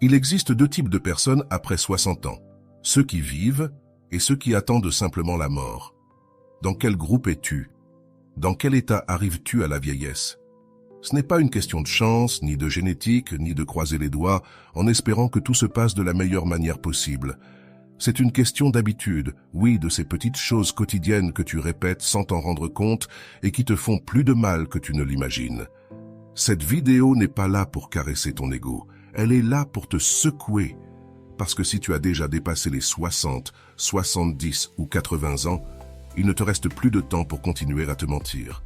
Il existe deux types de personnes après 60 ans. Ceux qui vivent et ceux qui attendent simplement la mort. Dans quel groupe es-tu? Dans quel état arrives-tu à la vieillesse? Ce n'est pas une question de chance, ni de génétique, ni de croiser les doigts en espérant que tout se passe de la meilleure manière possible. C'est une question d'habitude, oui, de ces petites choses quotidiennes que tu répètes sans t'en rendre compte et qui te font plus de mal que tu ne l'imagines. Cette vidéo n'est pas là pour caresser ton ego, elle est là pour te secouer. Parce que si tu as déjà dépassé les 60, 70 ou 80 ans, il ne te reste plus de temps pour continuer à te mentir.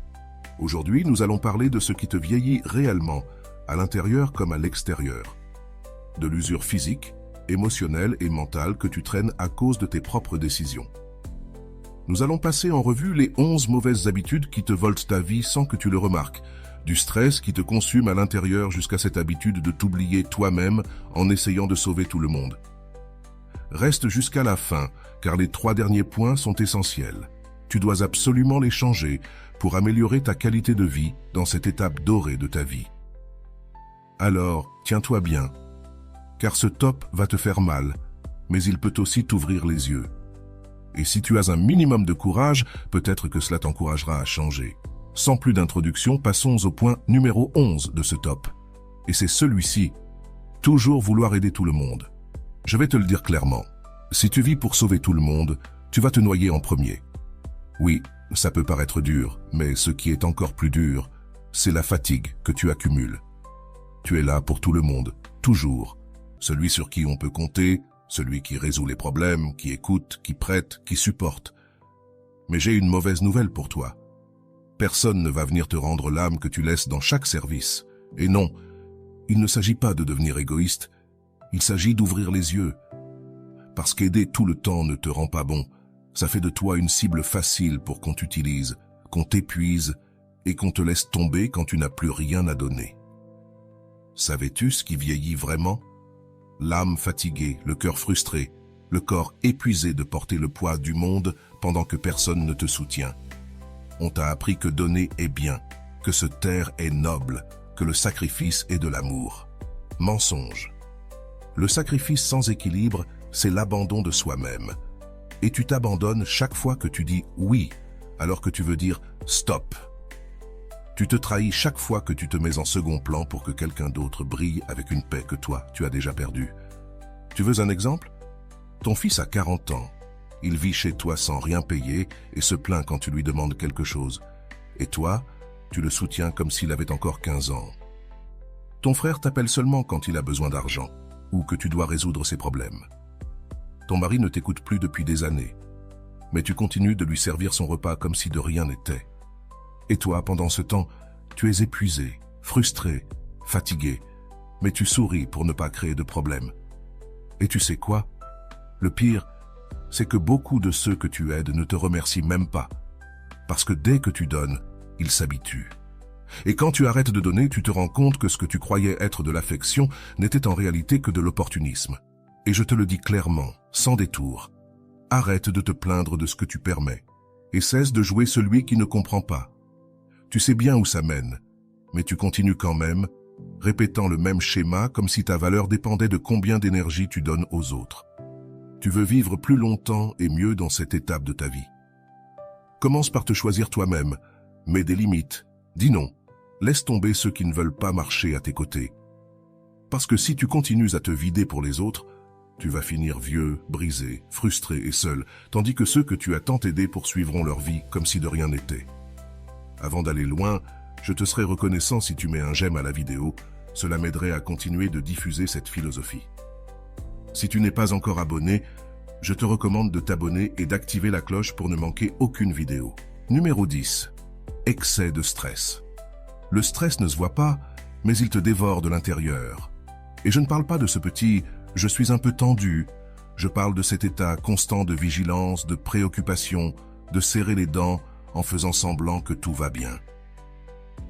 Aujourd'hui, nous allons parler de ce qui te vieillit réellement, à l'intérieur comme à l'extérieur. De l'usure physique, émotionnelle et mentale que tu traînes à cause de tes propres décisions. Nous allons passer en revue les 11 mauvaises habitudes qui te volent ta vie sans que tu le remarques, du stress qui te consume à l'intérieur jusqu'à cette habitude de t'oublier toi-même en essayant de sauver tout le monde. Reste jusqu'à la fin, car les 3 derniers points sont essentiels. Tu dois absolument les changer pour améliorer ta qualité de vie dans cette étape dorée de ta vie. Alors, tiens-toi bien, car ce top va te faire mal, mais il peut aussi t'ouvrir les yeux. Et si tu as un minimum de courage, peut-être que cela t'encouragera à changer. Sans plus d'introduction, passons au point numéro 11 de ce top. Et c'est celui-ci, toujours vouloir aider tout le monde. Je vais te le dire clairement, si tu vis pour sauver tout le monde, tu vas te noyer en premier. Oui, ça peut paraître dur, mais ce qui est encore plus dur, c'est la fatigue que tu accumules. Tu es là pour tout le monde, toujours. Celui sur qui on peut compter, celui qui résout les problèmes, qui écoute, qui prête, qui supporte. Mais j'ai une mauvaise nouvelle pour toi. Personne ne va venir te rendre l'âme que tu laisses dans chaque service. Et non, il ne s'agit pas de devenir égoïste, il s'agit d'ouvrir les yeux. Parce qu'aider tout le temps ne te rend pas bon. Ça fait de toi une cible facile pour qu'on t'utilise, qu'on t'épuise et qu'on te laisse tomber quand tu n'as plus rien à donner. Savais-tu ce qui vieillit vraiment? L'âme fatiguée, le cœur frustré, le corps épuisé de porter le poids du monde pendant que personne ne te soutient. On t'a appris que donner est bien, que se taire est noble, que le sacrifice est de l'amour. Mensonge. Le sacrifice sans équilibre, c'est l'abandon de soi-même. Et tu t'abandonnes chaque fois que tu dis oui, alors que tu veux dire stop. Tu te trahis chaque fois que tu te mets en second plan pour que quelqu'un d'autre brille avec une paix que toi, tu as déjà perdue. Tu veux un exemple? Ton fils a 40 ans. Il vit chez toi sans rien payer et se plaint quand tu lui demandes quelque chose. Et toi, tu le soutiens comme s'il avait encore 15 ans. Ton frère t'appelle seulement quand il a besoin d'argent ou que tu dois résoudre ses problèmes. Ton mari ne t'écoute plus depuis des années, mais tu continues de lui servir son repas comme si de rien n'était. Et toi, pendant ce temps, tu es épuisé, frustré, fatigué, mais tu souris pour ne pas créer de problème. Et tu sais quoi? Le pire, c'est que beaucoup de ceux que tu aides ne te remercient même pas, parce que dès que tu donnes, ils s'habituent. Et quand tu arrêtes de donner, tu te rends compte que ce que tu croyais être de l'affection n'était en réalité que de l'opportunisme. Et je te le dis clairement, sans détour, arrête de te plaindre de ce que tu permets, et cesse de jouer celui qui ne comprend pas. Tu sais bien où ça mène, mais tu continues quand même, répétant le même schéma comme si ta valeur dépendait de combien d'énergie tu donnes aux autres. Tu veux vivre plus longtemps et mieux dans cette étape de ta vie. Commence par te choisir toi-même, mets des limites, dis non, laisse tomber ceux qui ne veulent pas marcher à tes côtés. Parce que si tu continues à te vider pour les autres, tu vas finir vieux, brisé, frustré et seul, tandis que ceux que tu as tant aidés poursuivront leur vie comme si de rien n'était. Avant d'aller loin, je te serais reconnaissant si tu mets un j'aime à la vidéo, cela m'aiderait à continuer de diffuser cette philosophie. Si tu n'es pas encore abonné, je te recommande de t'abonner et d'activer la cloche pour ne manquer aucune vidéo. Numéro 10. Excès de stress. Le stress ne se voit pas, mais il te dévore de l'intérieur. Et je ne parle pas de ce petit « je suis un peu tendu », je parle de cet état constant de vigilance, de préoccupation, de serrer les dents en faisant semblant que tout va bien.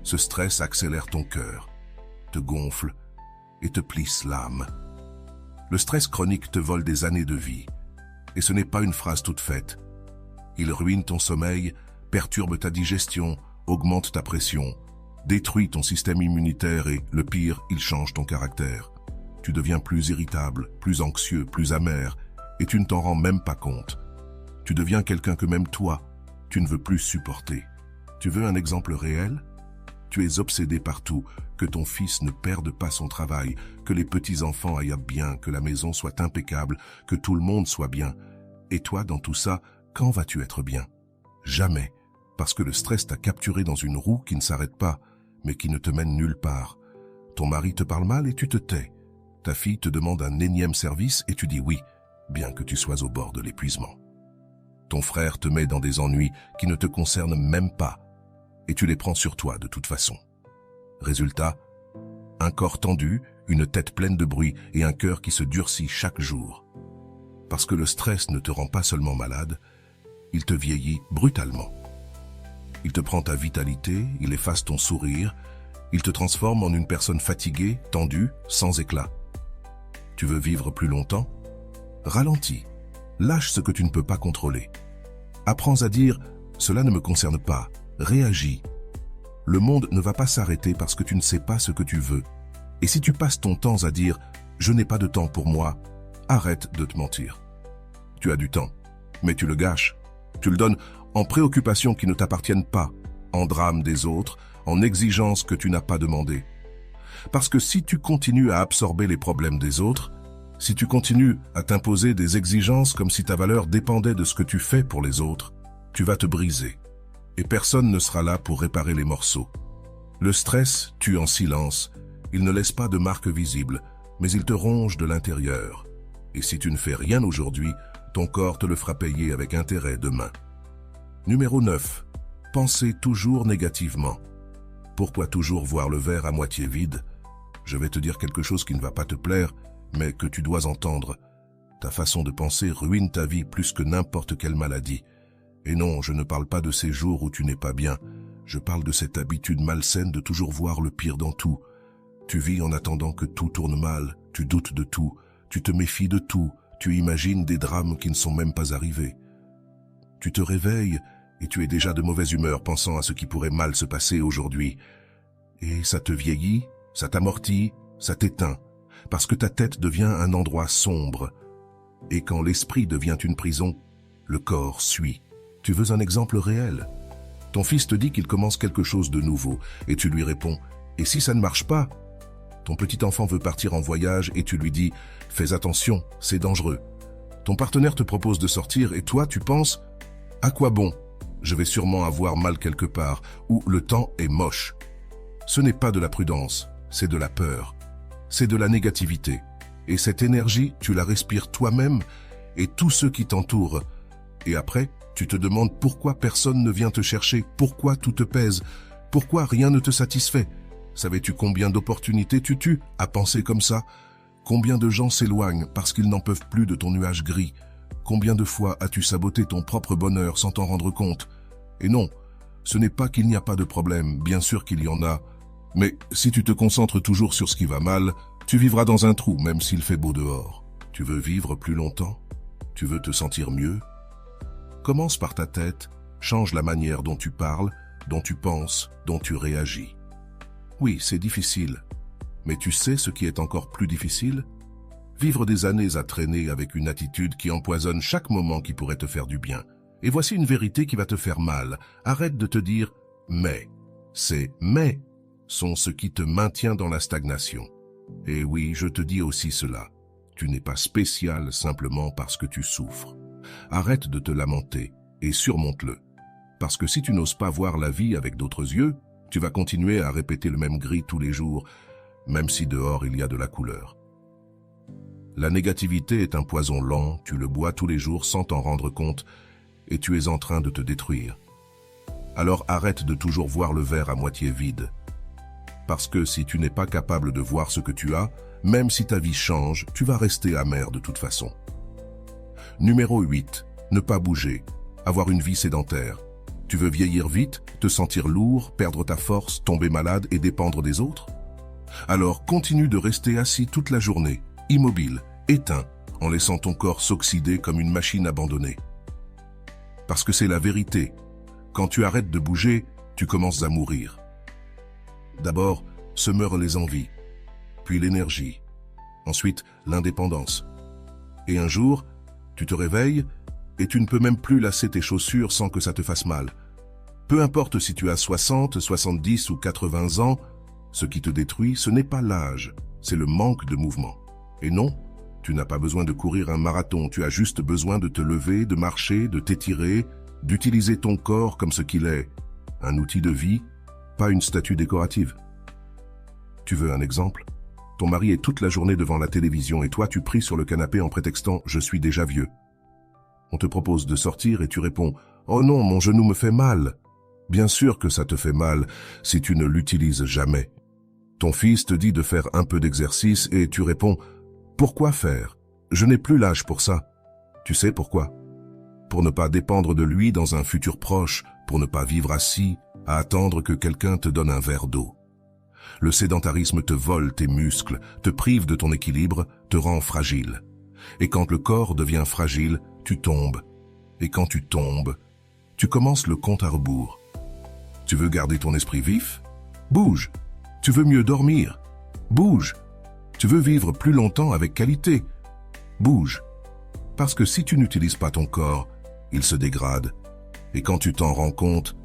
Ce stress accélère ton cœur, te gonfle et te plisse l'âme. Le stress chronique te vole des années de vie. Et ce n'est pas une phrase toute faite. Il ruine ton sommeil, perturbe ta digestion, augmente ta pression, détruit ton système immunitaire et, le pire, il change ton caractère. Tu deviens plus irritable, plus anxieux, plus amer, et tu ne t'en rends même pas compte. Tu deviens quelqu'un que même toi, tu ne veux plus supporter. Tu veux un exemple réel? Tu es obsédé partout, que ton fils ne perde pas son travail, que les petits-enfants aillent bien, que la maison soit impeccable, que tout le monde soit bien. Et toi, dans tout ça, quand vas-tu être bien? Jamais, parce que le stress t'a capturé dans une roue qui ne s'arrête pas, mais qui ne te mène nulle part. Ton mari te parle mal et tu te tais. Ta fille te demande un énième service et tu dis oui, bien que tu sois au bord de l'épuisement. Ton frère te met dans des ennuis qui ne te concernent même pas, et tu les prends sur toi de toute façon. Résultat, un corps tendu, une tête pleine de bruit et un cœur qui se durcit chaque jour. Parce que le stress ne te rend pas seulement malade, il te vieillit brutalement. Il te prend ta vitalité, il efface ton sourire, il te transforme en une personne fatiguée, tendue, sans éclat. Tu veux vivre plus longtemps? Ralentis, lâche ce que tu ne peux pas contrôler. Apprends à dire « cela ne me concerne pas », réagis. Le monde ne va pas s'arrêter parce que tu ne sais pas ce que tu veux. Et si tu passes ton temps à dire « je n'ai pas de temps pour moi », arrête de te mentir. Tu as du temps, mais tu le gâches. Tu le donnes en préoccupations qui ne t'appartiennent pas, en drames des autres, en exigences que tu n'as pas demandées. Parce que si tu continues à absorber les problèmes des autres, si tu continues à t'imposer des exigences comme si ta valeur dépendait de ce que tu fais pour les autres, tu vas te briser. Et personne ne sera là pour réparer les morceaux. Le stress tue en silence, il ne laisse pas de marque visible, mais il te ronge de l'intérieur. Et si tu ne fais rien aujourd'hui, ton corps te le fera payer avec intérêt demain. Numéro 9. Pensez toujours négativement. Pourquoi toujours voir le verre à moitié vide? Je vais te dire quelque chose qui ne va pas te plaire, mais que tu dois entendre. Ta façon de penser ruine ta vie plus que n'importe quelle maladie. Et non, je ne parle pas de ces jours où tu n'es pas bien. Je parle de cette habitude malsaine de toujours voir le pire dans tout. Tu vis en attendant que tout tourne mal, tu doutes de tout, tu te méfies de tout, tu imagines des drames qui ne sont même pas arrivés. Tu te réveilles et tu es déjà de mauvaise humeur pensant à ce qui pourrait mal se passer aujourd'hui. Et ça te vieillit, ça t'amortit, ça t'éteint, parce que ta tête devient un endroit sombre. Et quand l'esprit devient une prison, le corps suit. Tu veux un exemple réel? Ton fils te dit qu'il commence quelque chose de nouveau, et tu lui réponds « Et si ça ne marche pas ?» Ton petit enfant veut partir en voyage et tu lui dis « Fais attention, c'est dangereux ». Ton partenaire te propose de sortir et toi tu penses « À quoi bon? Je vais sûrement avoir mal quelque part » ou « Le temps est moche ». Ce n'est pas de la prudence, c'est de la peur. C'est de la négativité. Et cette énergie, tu la respires toi-même et tous ceux qui t'entourent. Et après, tu te demandes pourquoi personne ne vient te chercher, pourquoi tout te pèse, pourquoi rien ne te satisfait. Savais-tu combien d'opportunités tu tues à penser comme ça? Combien de gens s'éloignent parce qu'ils n'en peuvent plus de ton nuage gris? Combien de fois as-tu saboté ton propre bonheur sans t'en rendre compte? Et non, ce n'est pas qu'il n'y a pas de problème, bien sûr qu'il y en a. Mais si tu te concentres toujours sur ce qui va mal, tu vivras dans un trou même s'il fait beau dehors. Tu veux vivre plus longtemps? Tu veux te sentir mieux? Commence par ta tête, change la manière dont tu parles, dont tu penses, dont tu réagis. Oui, c'est difficile, mais tu sais ce qui est encore plus difficile? Vivre des années à traîner avec une attitude qui empoisonne chaque moment qui pourrait te faire du bien. Et voici une vérité qui va te faire mal. Arrête de te dire « mais ». Ces « mais » sont ce qui te maintient dans la stagnation. Et oui, je te dis aussi cela. Tu n'es pas spécial simplement parce que tu souffres. Arrête de te lamenter et surmonte-le. Parce que si tu n'oses pas voir la vie avec d'autres yeux, tu vas continuer à répéter le même gris tous les jours, même si dehors il y a de la couleur. La négativité est un poison lent, tu le bois tous les jours sans t'en rendre compte, et tu es en train de te détruire. Alors arrête de toujours voir le verre à moitié vide. Parce que si tu n'es pas capable de voir ce que tu as, même si ta vie change, tu vas rester amer de toute façon. Numéro 8. Ne pas bouger. Avoir une vie sédentaire. Tu veux vieillir vite, te sentir lourd, perdre ta force, tomber malade et dépendre des autres? Alors continue de rester assis toute la journée, immobile, éteint, en laissant ton corps s'oxyder comme une machine abandonnée. Parce que c'est la vérité. Quand tu arrêtes de bouger, tu commences à mourir. D'abord, se meurent les envies, puis l'énergie, Ensuite, l'indépendance. Et un jour, tu te réveilles et tu ne peux même plus lasser tes chaussures sans que ça te fasse mal. Peu importe si tu as 60, 70 ou 80 ans, ce qui te détruit, ce n'est pas l'âge, c'est le manque de mouvement. Et non, tu n'as pas besoin de courir un marathon, tu as juste besoin de te lever, de marcher, de t'étirer, d'utiliser ton corps comme ce qu'il est, un outil de vie, pas une statue décorative. Tu veux un exemple? Ton mari est toute la journée devant la télévision et toi tu pries sur le canapé en prétextant « je suis déjà vieux ». On te propose de sortir et tu réponds « oh non, mon genou me fait mal ». Bien sûr que ça te fait mal si tu ne l'utilises jamais. Ton fils te dit de faire un peu d'exercice et tu réponds « pourquoi faire? Je n'ai plus l'âge pour ça ». Tu sais pourquoi? Pour ne pas dépendre de lui dans un futur proche, pour ne pas vivre assis, à attendre que quelqu'un te donne un verre d'eau. Le sédentarisme te vole tes muscles, te prive de ton équilibre, te rend fragile. Et quand le corps devient fragile, tu tombes. Et quand tu tombes, tu commences le compte à rebours. Tu veux garder ton esprit vif? Bouge. Tu veux mieux dormir? Bouge. Tu veux vivre plus longtemps avec qualité? Bouge. Parce que si tu n'utilises pas ton corps, il se dégrade. Et quand tu t'en rends compte,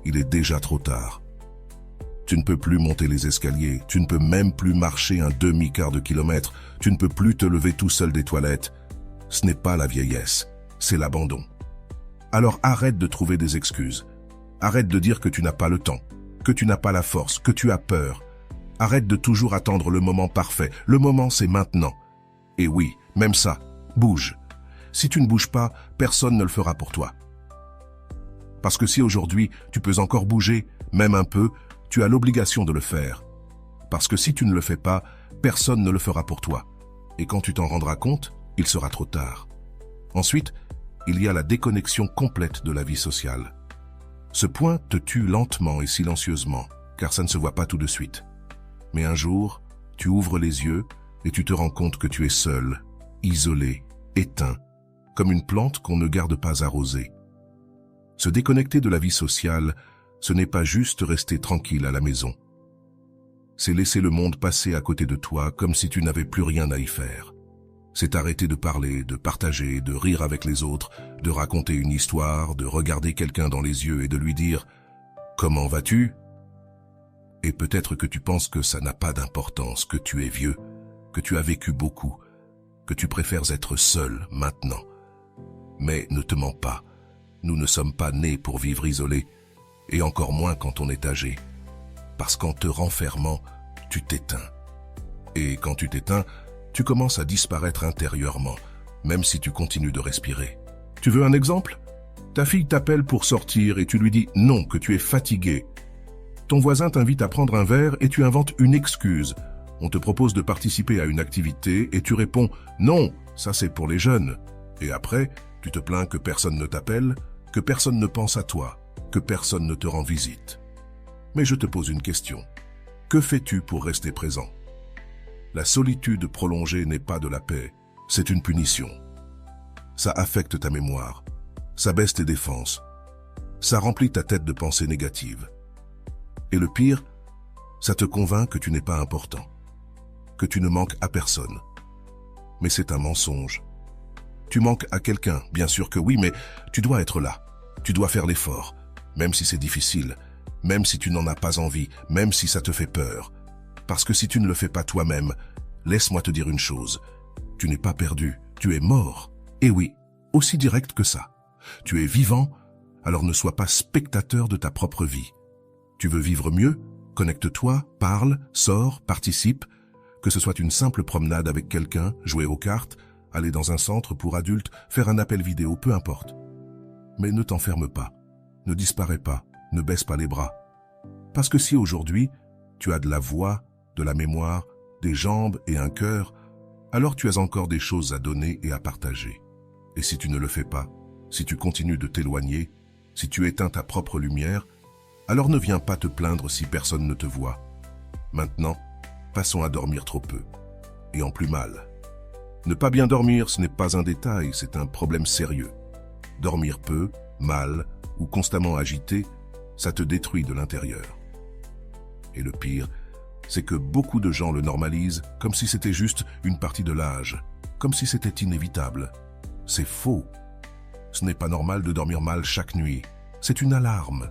il est déjà trop tard. Tu ne peux plus monter les escaliers, tu ne peux même plus marcher un demi-quart de kilomètre, tu ne peux plus te lever tout seul des toilettes. Ce n'est pas la vieillesse, c'est l'abandon. Alors arrête de trouver des excuses. Arrête de dire que tu n'as pas le temps, que tu n'as pas la force, que tu as peur. Arrête de toujours attendre le moment parfait. Le moment, c'est maintenant. Et oui, même ça, bouge. Si tu ne bouges pas, personne ne le fera pour toi. Parce que si aujourd'hui, tu peux encore bouger, même un peu, tu as l'obligation de le faire. Parce que si tu ne le fais pas, personne ne le fera pour toi. Et quand tu t'en rendras compte, il sera trop tard. Ensuite, il y a la déconnexion complète de la vie sociale. Ce point te tue lentement et silencieusement, car ça ne se voit pas tout de suite. Mais un jour, tu ouvres les yeux et tu te rends compte que tu es seul, isolé, éteint, comme une plante qu'on ne garde pas arrosée. Se déconnecter de la vie sociale, ce n'est pas juste rester tranquille à la maison. C'est laisser le monde passer à côté de toi comme si tu n'avais plus rien à y faire. C'est arrêter de parler, de partager, de rire avec les autres, de raconter une histoire, de regarder quelqu'un dans les yeux et de lui dire « Comment vas-tu » Et peut-être que tu penses que ça n'a pas d'importance, que tu es vieux, que tu as vécu beaucoup, que tu préfères être seul maintenant. Mais ne te mens pas, nous ne sommes pas nés pour vivre isolés, et encore moins quand on est âgé. Parce qu'en te renfermant, tu t'éteins. Et quand tu t'éteins, tu commences à disparaître intérieurement, même si tu continues de respirer. Tu veux un exemple? Ta fille t'appelle pour sortir et tu lui dis non, que tu es fatigué. Ton voisin t'invite à prendre un verre et tu inventes une excuse. On te propose de participer à une activité et tu réponds non, ça c'est pour les jeunes. Et après, tu te plains que personne ne t'appelle, que personne ne pense à toi, que personne ne te rend visite. Mais je te pose une question. Que fais-tu pour rester présent? La solitude prolongée n'est pas de la paix, c'est une punition. Ça affecte ta mémoire, ça baisse tes défenses, ça remplit ta tête de pensées négatives. Et le pire, ça te convainc que tu n'es pas important, que tu ne manques à personne. Mais c'est un mensonge. Tu manques à quelqu'un, bien sûr que oui, mais tu dois être là, tu dois faire l'effort, même si c'est difficile, même si tu n'en as pas envie, même si ça te fait peur. Parce que si tu ne le fais pas toi-même, laisse-moi te dire une chose, tu n'es pas perdu, tu es mort. Et oui, aussi direct que ça. Tu es vivant, alors ne sois pas spectateur de ta propre vie. Tu veux vivre mieux? Connecte-toi, parle, sors, participe. Que ce soit une simple promenade avec quelqu'un, jouer aux cartes, aller dans un centre pour adultes, faire un appel vidéo, peu importe. Mais ne t'enferme pas, ne disparais pas, ne baisse pas les bras. Parce que si aujourd'hui, tu as de la voix, de la mémoire, des jambes et un cœur, alors tu as encore des choses à donner et à partager. Et si tu ne le fais pas, si tu continues de t'éloigner, si tu éteins ta propre lumière, alors ne viens pas te plaindre si personne ne te voit. Maintenant, passons à dormir trop peu, et en plus mal. Ne pas bien dormir, ce n'est pas un détail, c'est un problème sérieux. Dormir peu, mal ou constamment agité, ça te détruit de l'intérieur. Et le pire, c'est que beaucoup de gens le normalisent comme si c'était juste une partie de l'âge, comme si c'était inévitable. C'est faux. Ce n'est pas normal de dormir mal chaque nuit. C'est une alarme.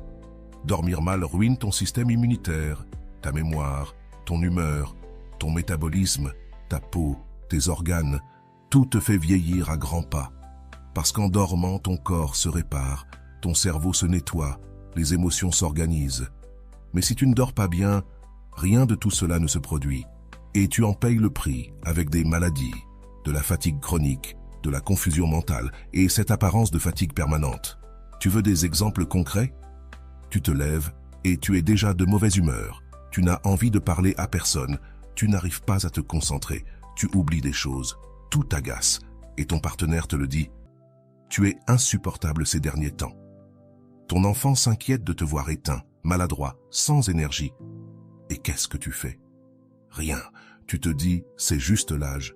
Dormir mal ruine ton système immunitaire, ta mémoire, ton humeur, ton métabolisme, ta peau, tes organes. Tout te fait vieillir à grands pas. Parce qu'en dormant, ton corps se répare, ton cerveau se nettoie, les émotions s'organisent. Mais si tu ne dors pas bien, rien de tout cela ne se produit. Et tu en payes le prix avec des maladies, de la fatigue chronique, de la confusion mentale et cette apparence de fatigue permanente. Tu veux des exemples concrets? Tu te lèves et tu es déjà de mauvaise humeur. Tu n'as envie de parler à personne. Tu n'arrives pas à te concentrer. Tu oublies des choses. Tout t'agace. Et ton partenaire te le dit. Tu es insupportable ces derniers temps. Ton enfant s'inquiète de te voir éteint, maladroit, sans énergie. Et qu'est-ce que tu fais? Rien. Tu te dis, c'est juste l'âge.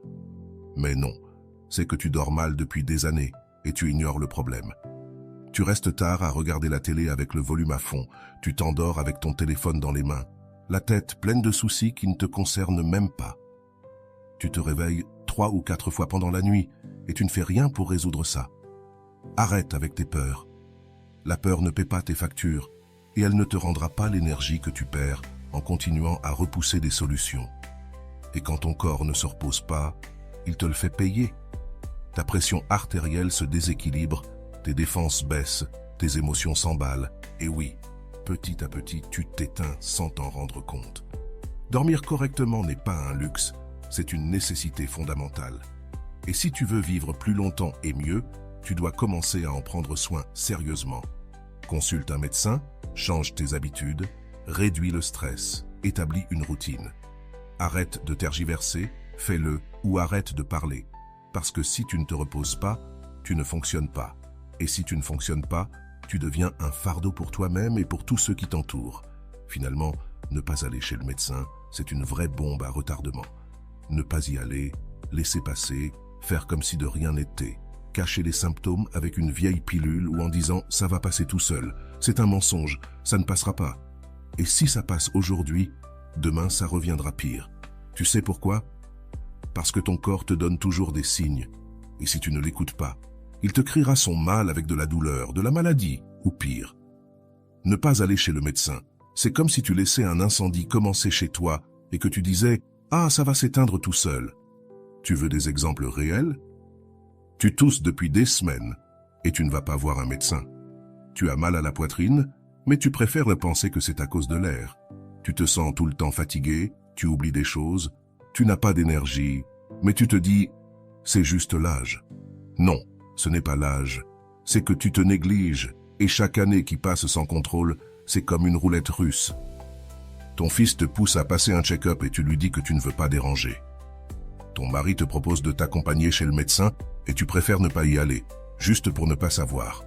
Mais non, c'est que tu dors mal depuis des années et tu ignores le problème. Tu restes tard à regarder la télé avec le volume à fond. Tu t'endors avec ton téléphone dans les mains, la tête pleine de soucis qui ne te concernent même pas. Tu te réveilles 3 ou 4 fois pendant la nuit et tu ne fais rien pour résoudre ça. Arrête avec tes peurs. La peur ne paie pas tes factures et elle ne te rendra pas l'énergie que tu perds en continuant à repousser des solutions. Et quand ton corps ne se repose pas, il te le fait payer. Ta pression artérielle se déséquilibre, tes défenses baissent, tes émotions s'emballent. Et oui, petit à petit, tu t'éteins sans t'en rendre compte. Dormir correctement n'est pas un luxe, c'est une nécessité fondamentale. Et si tu veux vivre plus longtemps et mieux, tu dois commencer à en prendre soin sérieusement. Consulte un médecin, change tes habitudes, réduis le stress, établis une routine. Arrête de tergiverser, fais-le ou arrête de parler. Parce que si tu ne te reposes pas, tu ne fonctionnes pas. Et si tu ne fonctionnes pas, tu deviens un fardeau pour toi-même et pour tous ceux qui t'entourent. Finalement, ne pas aller chez le médecin, c'est une vraie bombe à retardement. Ne pas y aller, laisser passer, faire comme si de rien n'était. Cacher les symptômes avec une vieille pilule ou en disant « ça va passer tout seul ». C'est un mensonge, ça ne passera pas. Et si ça passe aujourd'hui, demain ça reviendra pire. Tu sais pourquoi? Parce que ton corps te donne toujours des signes. Et si tu ne l'écoutes pas, il te criera son mal avec de la douleur, de la maladie, ou pire. Ne pas aller chez le médecin, c'est comme si tu laissais un incendie commencer chez toi et que tu disais « ah, ça va s'éteindre tout seul ». Tu veux des exemples réels? Tu tousses depuis des semaines et tu ne vas pas voir un médecin. Tu as mal à la poitrine, mais tu préfères penser que c'est à cause de l'air. Tu te sens tout le temps fatigué, tu oublies des choses, tu n'as pas d'énergie, mais tu te dis « c'est juste l'âge ». Non, ce n'est pas l'âge, c'est que tu te négliges et chaque année qui passe sans contrôle, c'est comme une roulette russe. Ton fils te pousse à passer un check-up et tu lui dis que tu ne veux pas déranger. Ton mari te propose de t'accompagner chez le médecin et tu préfères ne pas y aller, juste pour ne pas savoir.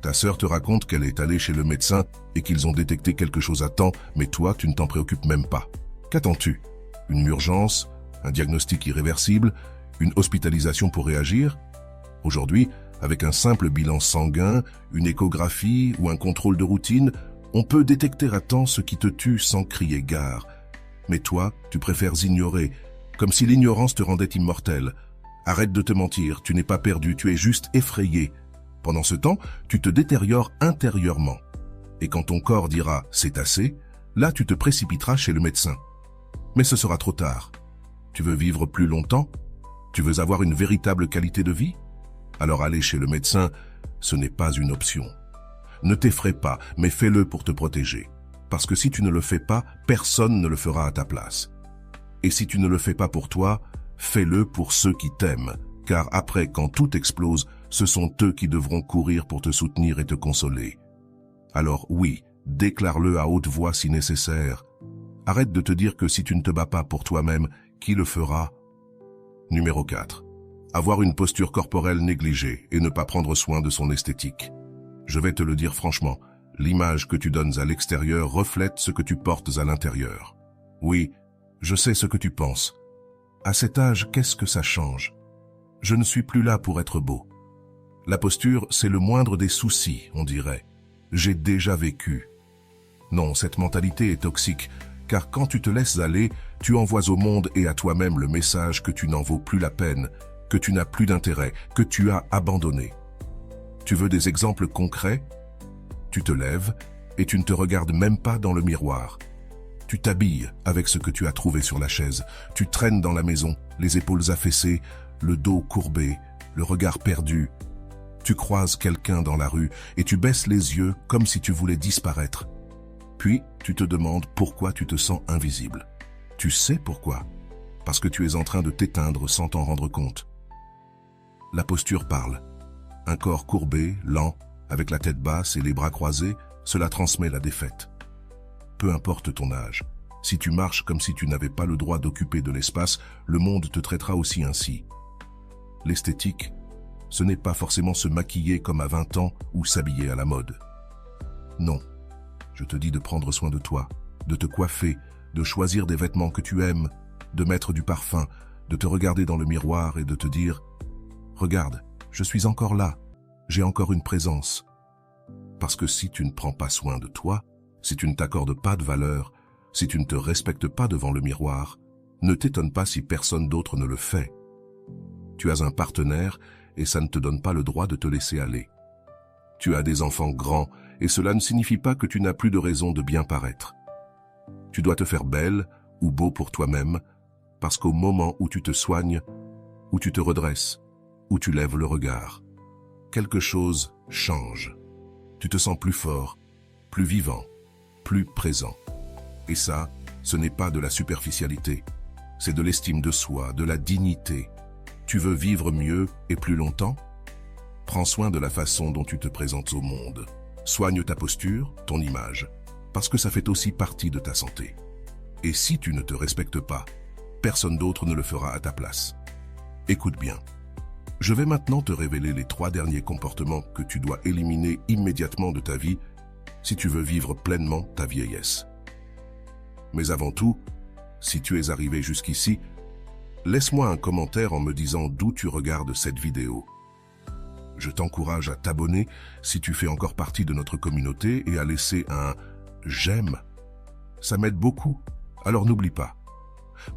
Ta sœur te raconte qu'elle est allée chez le médecin et qu'ils ont détecté quelque chose à temps, mais toi, tu ne t'en préoccupes même pas. Qu'attends-tu? Une urgence? Un diagnostic irréversible? Une hospitalisation pour réagir? Aujourd'hui, avec un simple bilan sanguin, une échographie ou un contrôle de routine, on peut détecter à temps ce qui te tue sans crier gare. Mais toi, tu préfères ignorer, comme si l'ignorance te rendait immortel. Arrête de te mentir, tu n'es pas perdu, tu es juste effrayé. Pendant ce temps, tu te détériores intérieurement. Et quand ton corps dira « c'est assez », là tu te précipiteras chez le médecin. Mais ce sera trop tard. Tu veux vivre plus longtemps? Tu veux avoir une véritable qualité de vie? Alors aller chez le médecin, ce n'est pas une option. Ne t'effraie pas, mais fais-le pour te protéger. Parce que si tu ne le fais pas, personne ne le fera à ta place. Et si tu ne le fais pas pour toi, fais-le pour ceux qui t'aiment. Car après, quand tout explose, ce sont eux qui devront courir pour te soutenir et te consoler. Alors oui, déclare-le à haute voix si nécessaire. Arrête de te dire que si tu ne te bats pas pour toi-même, qui le fera? Numéro 4. Avoir une posture corporelle négligée et ne pas prendre soin de son esthétique. Je vais te le dire franchement, l'image que tu donnes à l'extérieur reflète ce que tu portes à l'intérieur. Oui, je sais ce que tu penses. À cet âge, qu'est-ce que ça change? Je ne suis plus là pour être beau. La posture, c'est le moindre des soucis, on dirait. J'ai déjà vécu. Non, cette mentalité est toxique Car quand tu te laisses aller, tu envoies au monde et à toi-même le message que tu n'en vaux plus la peine, que tu n'as plus d'intérêt, que tu as abandonné. Tu veux des exemples concrets? Tu te lèves et tu ne te regardes même pas dans le miroir. Tu t'habilles avec ce que tu as trouvé sur la chaise. Tu traînes dans la maison, les épaules affaissées, le dos courbé, le regard perdu. Tu croises quelqu'un dans la rue et tu baisses les yeux comme si tu voulais disparaître. Puis, tu te demandes pourquoi tu te sens invisible. Tu sais pourquoi. Parce que tu es en train de t'éteindre sans t'en rendre compte. La posture parle. Un corps courbé, lent, avec la tête basse et les bras croisés, cela transmet la défaite. Peu importe ton âge, si tu marches comme si tu n'avais pas le droit d'occuper de l'espace, le monde te traitera aussi ainsi. L'esthétique, ce n'est pas forcément se maquiller comme à 20 ans ou s'habiller à la mode. Non, je te dis de prendre soin de toi, de te coiffer, de choisir des vêtements que tu aimes, de mettre du parfum, de te regarder dans le miroir et de te dire « Regarde, je suis encore là, j'ai encore une présence. » Parce que si tu ne prends pas soin de toi, si tu ne t'accordes pas de valeur, si tu ne te respectes pas devant le miroir, ne t'étonne pas si personne d'autre ne le fait. Tu as un partenaire et ça ne te donne pas le droit de te laisser aller. Tu as des enfants grands et cela ne signifie pas que tu n'as plus de raison de bien paraître. Tu dois te faire belle ou beau pour toi-même parce qu'au moment où tu te soignes, où tu te redresses, où tu lèves le regard, quelque chose change. Tu te sens plus fort, plus vivant, plus présent. Et ça, ce n'est pas de la superficialité, c'est de l'estime de soi, de la dignité. Tu veux vivre mieux et plus longtemps? Prends soin de la façon dont tu te présentes au monde. Soigne ta posture, ton image, parce que ça fait aussi partie de ta santé. Et si tu ne te respectes pas, personne d'autre ne le fera à ta place. Écoute bien. Je vais maintenant te révéler les 3 derniers comportements que tu dois éliminer immédiatement de ta vie si tu veux vivre pleinement ta vieillesse. Mais avant tout, si tu es arrivé jusqu'ici, laisse-moi un commentaire en me disant d'où tu regardes cette vidéo. Je t'encourage à t'abonner si tu fais encore partie de notre communauté et à laisser un « j'aime ». Ça m'aide beaucoup, alors n'oublie pas.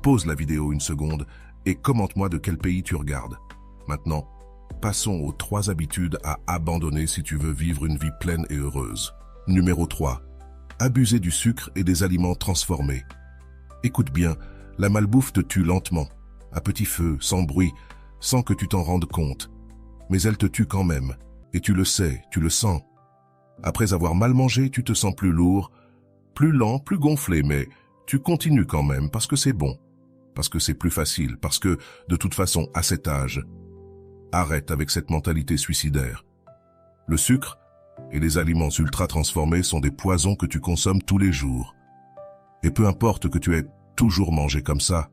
Pause la vidéo une seconde et commente-moi de quel pays tu regardes. Maintenant, passons aux 3 habitudes à abandonner si tu veux vivre une vie pleine et heureuse. Numéro 3. Abuser du sucre et des aliments transformés. Écoute bien, la malbouffe te tue lentement, à petit feu, sans bruit, sans que tu t'en rendes compte. Mais elle te tue quand même, et tu le sais, tu le sens. Après avoir mal mangé, tu te sens plus lourd, plus lent, plus gonflé, mais tu continues quand même parce que c'est bon, parce que c'est plus facile, parce que, de toute façon, à cet âge, arrête avec cette mentalité suicidaire. Le sucre et les aliments ultra transformés sont des poisons que tu consommes tous les jours. Et peu importe que tu aies toujours mangé comme ça,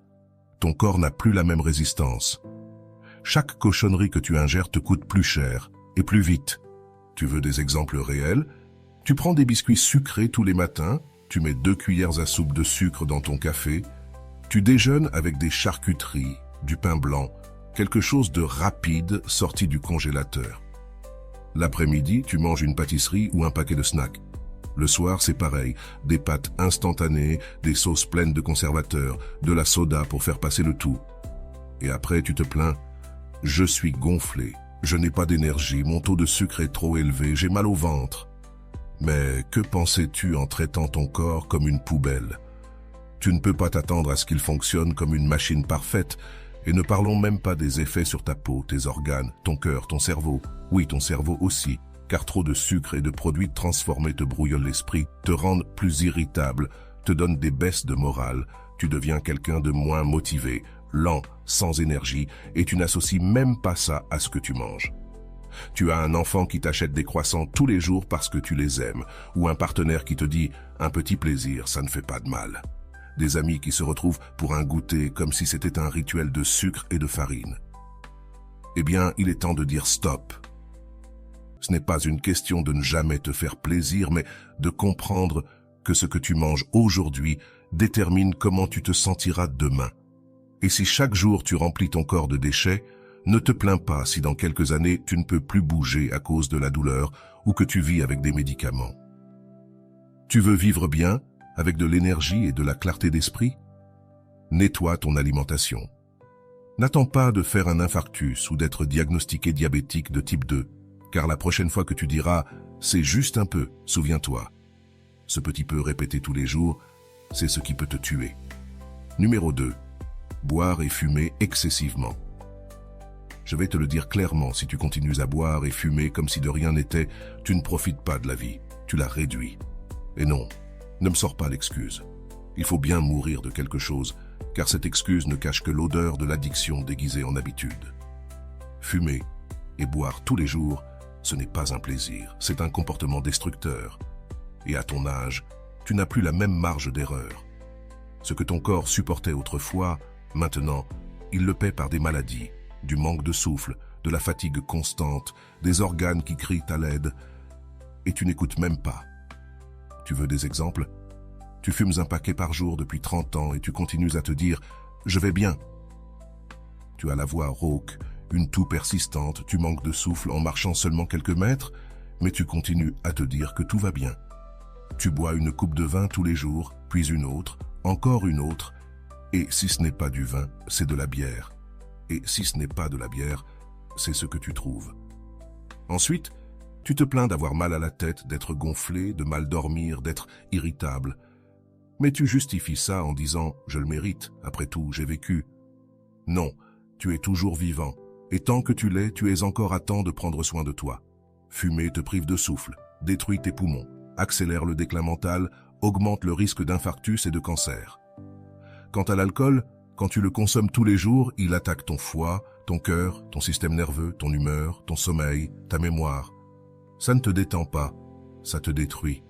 ton corps n'a plus la même résistance. Chaque cochonnerie que tu ingères te coûte plus cher et plus vite. Tu veux des exemples réels? Tu prends des biscuits sucrés tous les matins, tu mets 2 cuillères à soupe de sucre dans ton café, tu déjeunes avec des charcuteries, du pain blanc, quelque chose de rapide sorti du congélateur. L'après-midi, tu manges une pâtisserie ou un paquet de snacks. Le soir, c'est pareil, des pâtes instantanées, des sauces pleines de conservateurs, de la soda pour faire passer le tout. Et après, tu te plains, « Je suis gonflé, je n'ai pas d'énergie, mon taux de sucre est trop élevé, j'ai mal au ventre. » Mais que pensais-tu en traitant ton corps comme une poubelle? Tu ne peux pas t'attendre à ce qu'il fonctionne comme une machine parfaite, et ne parlons même pas des effets sur ta peau, tes organes, ton cœur, ton cerveau. Oui, ton cerveau aussi, car trop de sucre et de produits transformés te brouillent l'esprit, te rendent plus irritable, te donnent des baisses de morale, tu deviens quelqu'un de moins motivé, lent, sans énergie, et tu n'associes même pas ça à ce que tu manges. Tu as un enfant qui t'achète des croissants tous les jours parce que tu les aimes, ou un partenaire qui te dit « un petit plaisir, ça ne fait pas de mal ». Des amis qui se retrouvent pour un goûter comme si c'était un rituel de sucre et de farine. Eh bien, il est temps de dire stop. Ce n'est pas une question de ne jamais te faire plaisir, mais de comprendre que ce que tu manges aujourd'hui détermine comment tu te sentiras demain. Et si chaque jour tu remplis ton corps de déchets, ne te plains pas si dans quelques années tu ne peux plus bouger à cause de la douleur ou que tu vis avec des médicaments. Tu veux vivre bien? avec de l'énergie et de la clarté d'esprit? Nettoie ton alimentation. N'attends pas de faire un infarctus ou d'être diagnostiqué diabétique de type 2, car la prochaine fois que tu diras « c'est juste un peu », souviens-toi. Ce petit peu répété tous les jours, c'est ce qui peut te tuer. Numéro 2. Boire et fumer excessivement. Je vais te le dire clairement, si tu continues à boire et fumer comme si de rien n'était, tu ne profites pas de la vie, tu la réduis. Et non, ne me sors pas l'excuse. Il faut bien mourir de quelque chose, car cette excuse ne cache que l'odeur de l'addiction déguisée en habitude. Fumer et boire tous les jours, ce n'est pas un plaisir, c'est un comportement destructeur. Et à ton âge, tu n'as plus la même marge d'erreur. Ce que ton corps supportait autrefois, maintenant, il le paie par des maladies, du manque de souffle, de la fatigue constante, des organes qui crient à l'aide, et tu n'écoutes même pas. Tu veux des exemples? Tu fumes un paquet par jour depuis 30 ans et tu continues à te dire « je vais bien ». Tu as la voix rauque, une toux persistante, tu manques de souffle en marchant seulement quelques mètres, mais tu continues à te dire que tout va bien. Tu bois une coupe de vin tous les jours, puis une autre, encore une autre, et si ce n'est pas du vin, c'est de la bière. Et si ce n'est pas de la bière, c'est ce que tu trouves. Ensuite, tu te plains d'avoir mal à la tête, d'être gonflé, de mal dormir, d'être irritable. Mais tu justifies ça en disant « je le mérite, après tout, j'ai vécu ». Non, tu es toujours vivant, et tant que tu l'es, tu es encore à temps de prendre soin de toi. Fumer te prive de souffle, détruit tes poumons, accélère le déclin mental, augmente le risque d'infarctus et de cancer. Quant à l'alcool, quand tu le consommes tous les jours, il attaque ton foie, ton cœur, ton système nerveux, ton humeur, ton sommeil, ta mémoire. Ça ne te détend pas, ça te détruit.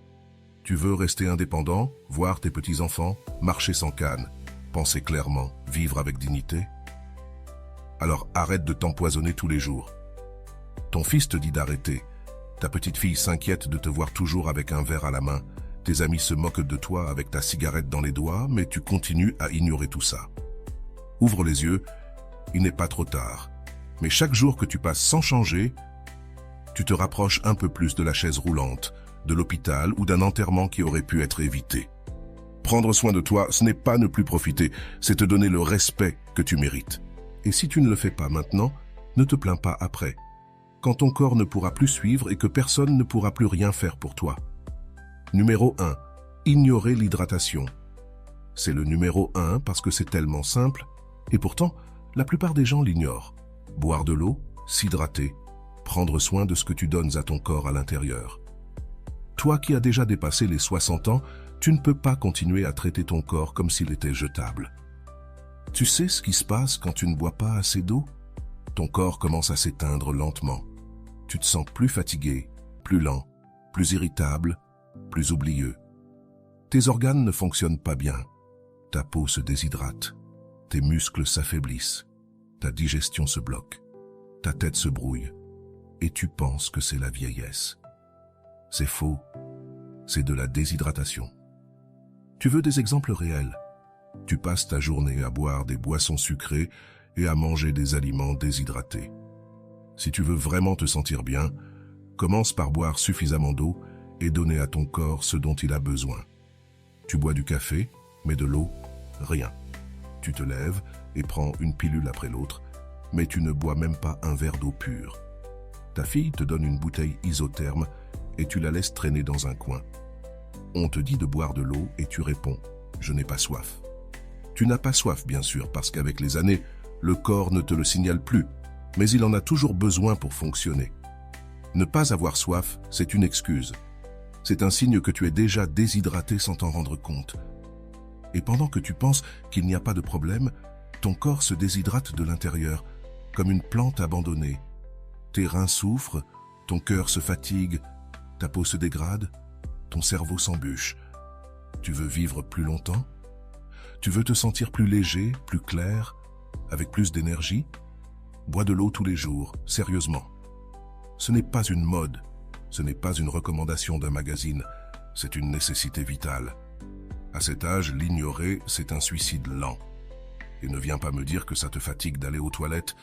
Tu veux rester indépendant, voir tes petits-enfants, marcher sans canne, penser clairement, vivre avec dignité? Alors arrête de t'empoisonner tous les jours. Ton fils te dit d'arrêter. Ta petite fille s'inquiète de te voir toujours avec un verre à la main. Tes amis se moquent de toi avec ta cigarette dans les doigts, mais tu continues à ignorer tout ça. Ouvre les yeux, il n'est pas trop tard. Mais chaque jour que tu passes sans changer, tu te rapproches un peu plus de la chaise roulante, de l'hôpital ou d'un enterrement qui aurait pu être évité. Prendre soin de toi, ce n'est pas ne plus profiter, c'est te donner le respect que tu mérites. Et si tu ne le fais pas maintenant, ne te plains pas après, quand ton corps ne pourra plus suivre et que personne ne pourra plus rien faire pour toi. Numéro 1. Ignorer l'hydratation. C'est le numéro 1 parce que c'est tellement simple, et pourtant, la plupart des gens l'ignorent. Boire de l'eau, s'hydrater, prendre soin de ce que tu donnes à ton corps à l'intérieur. Toi qui as déjà dépassé les 60 ans, tu ne peux pas continuer à traiter ton corps comme s'il était jetable. Tu sais ce qui se passe quand tu ne bois pas assez d'eau? Ton corps commence à s'éteindre lentement. Tu te sens plus fatigué, plus lent, plus irritable, plus oublieux. Tes organes ne fonctionnent pas bien. Ta peau se déshydrate. Tes muscles s'affaiblissent. Ta digestion se bloque. Ta tête se brouille. Et tu penses que c'est la vieillesse. C'est faux. C'est de la déshydratation. Tu veux des exemples réels? Tu passes ta journée à boire des boissons sucrées et à manger des aliments déshydratés. Si tu veux vraiment te sentir bien, commence par boire suffisamment d'eau et donner à ton corps ce dont il a besoin. Tu bois du café, mais de l'eau, rien. Tu te lèves et prends une pilule après l'autre, mais tu ne bois même pas un verre d'eau pure. Ta fille te donne une bouteille isotherme et tu la laisses traîner dans un coin. On te dit de boire de l'eau et tu réponds « je n'ai pas soif ». Tu n'as pas soif bien sûr parce qu'avec les années, le corps ne te le signale plus, mais il en a toujours besoin pour fonctionner. Ne pas avoir soif, c'est une excuse. C'est un signe que tu es déjà déshydraté sans t'en rendre compte. Et pendant que tu penses qu'il n'y a pas de problème, ton corps se déshydrate de l'intérieur, comme une plante abandonnée. Tes reins souffrent, ton cœur se fatigue, ta peau se dégrade, ton cerveau s'embûche. Tu veux vivre plus longtemps? Tu veux te sentir plus léger, plus clair, avec plus d'énergie? Bois de l'eau tous les jours, sérieusement. Ce n'est pas une mode, ce n'est pas une recommandation d'un magazine, c'est une nécessité vitale. À cet âge, l'ignorer, c'est un suicide lent. Et ne viens pas me dire que ça te fatigue d'aller aux toilettes.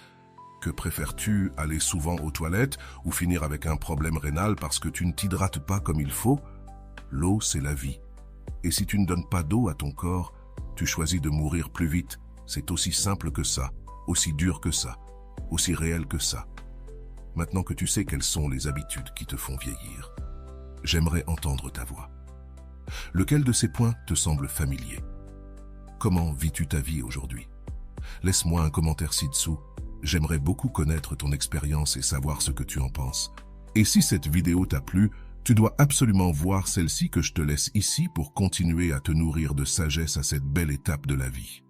Que préfères-tu, aller souvent aux toilettes ou finir avec un problème rénal parce que tu ne t'hydrates pas comme il faut? L'eau, c'est la vie. Et si tu ne donnes pas d'eau à ton corps, tu choisis de mourir plus vite. C'est aussi simple que ça, aussi dur que ça, aussi réel que ça. Maintenant que tu sais quelles sont les habitudes qui te font vieillir, j'aimerais entendre ta voix. Lequel de ces points te semble familier? Comment vis-tu ta vie aujourd'hui? Laisse-moi un commentaire ci-dessous. J'aimerais beaucoup connaître ton expérience et savoir ce que tu en penses. Et si cette vidéo t'a plu, tu dois absolument voir celle-ci que je te laisse ici pour continuer à te nourrir de sagesse à cette belle étape de la vie.